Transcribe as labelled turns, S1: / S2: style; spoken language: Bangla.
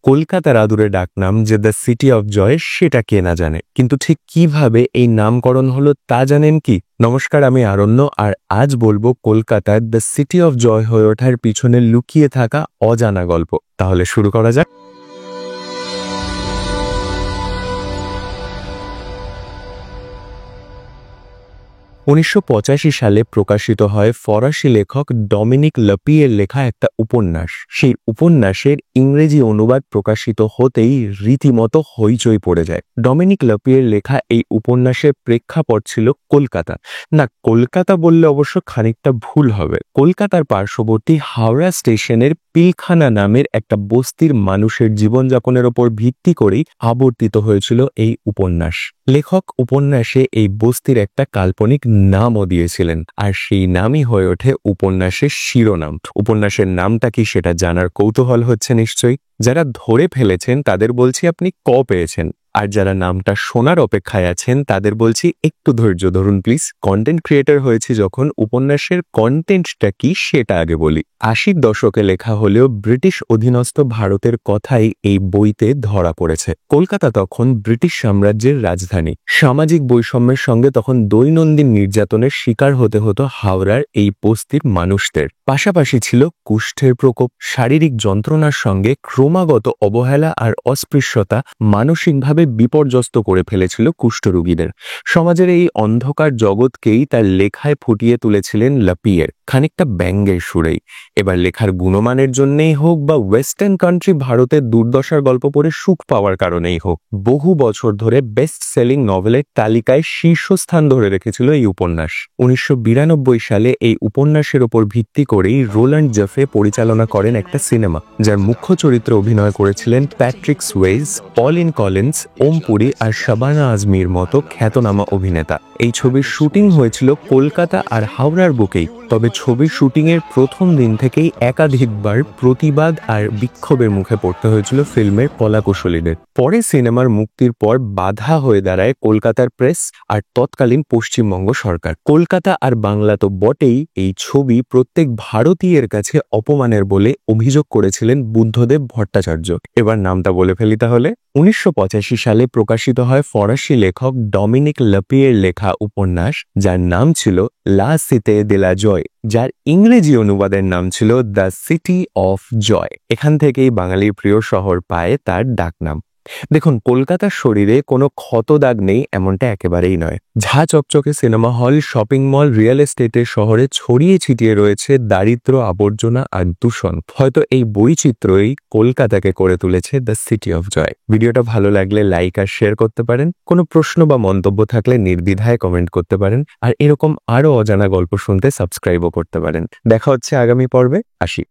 S1: কলকাতার আদুরে ডাকনাম যে দ্য সিটি অফ জয় সেটা কে না জানে, কিন্তু ঠিক কিভাবে এই নামকরণ হলো তা জানেন কি? নমস্কার, আমি আরণ্য, আর আজ বলবো কলকাতার দ্য সিটি অফ জয় হয়ে ওঠার পিছনে লুকিয়ে থাকা অজানা গল্প। তাহলে শুরু করা যাক। 1985 সালে প্রকাশিত হয় ফরাসি লেখক ডমিনিক লাপিয়ের লেখা একটা উপন্যাস। সেই উপন্যাসের ইংরেজি অনুবাদ প্রকাশিত হতেই রীতিমতো হইচই পড়ে যায়। ডমিনিক লাপিয়ের লেখা এই উপন্যাসের প্রেক্ষাপট ছিল কলকাতা। না, কলকাতা বললে অবশ্য খানিকটা ভুল হবে। কলকাতার পার্শ্ববর্তী হাওড়া স্টেশনের পিলখানা নামের একটা বস্তির মানুষের জীবনযাপনের ওপর ভিত্তি করেই আবর্তিত হয়েছিল এই উপন্যাস। লেখক উপন্যাসে এই বস্তির একটা কাল্পনিক নামও দিয়েছিলেন, আর সেই নামই হয়ে ওঠে উপন্যাসের শিরোনাম। উপন্যাসের নামটা কি সেটা জানার কৌতূহল হচ্ছে নিশ্চয়ই। যারা ধরে ফেলেছেন তাদের বলছি আপনি পেয়েছেন, আর যারা নামটা শোনার অপেক্ষায় আছেন তাদের বলছি একটু ধৈর্য ধরুন প্লিজ। কন্টেন্ট ক্রিয়েটর হয়েছি যখন, উপন্যাসের কন্টেন্টটা কি সেটা আগে বলি। 80-র দশকে লেখা হলেও ব্রিটিশ অধীনস্থ ভারতের কথাই এই বইতে ধরা পড়েছে। কলকাতা তখন ব্রিটিশ সাম্রাজ্যের রাজধানী। সামাজিক বৈষম্যের সঙ্গে তখন দৈনন্দিন নির্যাতনের শিকার হতে হতো হাওড়ার এই বস্তির মানুষদের। পাশাপাশি ছিল কুষ্ঠের প্রকোপ, শারীরিক যন্ত্রণার সঙ্গে ক্রমাগত অবহেলা আর অস্পৃশ্যতা মানসিকভাবে বিপর্যস্ত করে ফেলেছিল কুষ্ঠরোগীদের। সমাজের এই অন্ধকার জগৎকেই তার লেখায় ফুটিয়ে তুলেছিলেন লাপিয়ের, খানিকটা ব্যঙ্গের সুরেই। এবার লেখার গুণমানের জন্যেই হোক বা ওয়েস্টার্ন কান্ট্রি ভারতের দুর্দশার গল্প পড়ে সুখ পাওয়ার কারণেই হোক, বহু বছর ধরে বেস্ট সেলিং নভেলের তালিকায় শীর্ষস্থান ধরে রেখেছিল এই উপন্যাস। 1992 সালে এই উপন্যাসের ওপর ভিত্তি করেই রোল্যান্ড জেফে পরিচালনা করেন একটা সিনেমা, যার মুখ্য চরিত্রে অভিনয় করেছিলেন প্যাট্রিক সুয়েজ, পলিন কলিন্স, ওম পুরি আর শাবানা আজমির মতো খ্যাতনামা অভিনেতা। এই ছবির শুটিং হয়েছিল কলকাতা আর হাওড়ার বুকেই। তবে ছবির শুটিংয়ের প্রথম দিন থেকেই একাধিকবার প্রতিবাদ আর বিক্ষোভের মুখে পড়তে হয়েছিল ফিল্মের কলাকুশলীদের। পরে সিনেমার মুক্তির পর বাধা হয়ে দাঁড়ায় কলকাতার প্রেস আর তৎকালীন পশ্চিমবঙ্গ সরকার। কলকাতা আর বাংলা তো বটেই, এই ছবি প্রত্যেক ভারতীয়ের কাছে অপমানের বলে অভিযোগ করেছিলেন বুদ্ধদেব ভট্টাচার্য। এবার নামটা বলে ফেলি তাহলে। 1985 সালে প্রকাশিত হয় ফরাসি লেখক ডমিনিক লাপিয়ের লেখা উপন্যাস, যার নাম ছিল লা সিতে দে লা জয়, যার ইংরেজি অনুবাদের নাম ছিল দ্য সিটি অফ জয়। এখান থেকেই বাঙালির প্রিয় শহর পায় তার ডাকনাম। দেখুন, কলকাতার শরীরে কোনো ক্ষত দাগ নেই এমনটা একেবারেই নয়। ঝা চকচকে cinema hall, shopping mall, real এস্টেটের শহরে ছড়িয়ে ছিটিয়ে রয়েছে দারিদ্র্য, আবর্জনা আর দূষণ। হয়তো এই বৈচিত্র্যই কলকাতাকে করে তুলেছে দ্য সিটি অফ জয়। ভিডিওটা ভালো লাগলে লাইক আর শেয়ার করতে পারেন। কোনো প্রশ্ন বা মন্তব্য থাকলে নির্দ্বিধায় কমেন্ট করতে পারেন, আর এরকম আরও অজানা গল্প শুনতে সাবস্ক্রাইবও করতে পারেন। দেখা হচ্ছে আগামী পর্বে। আসি।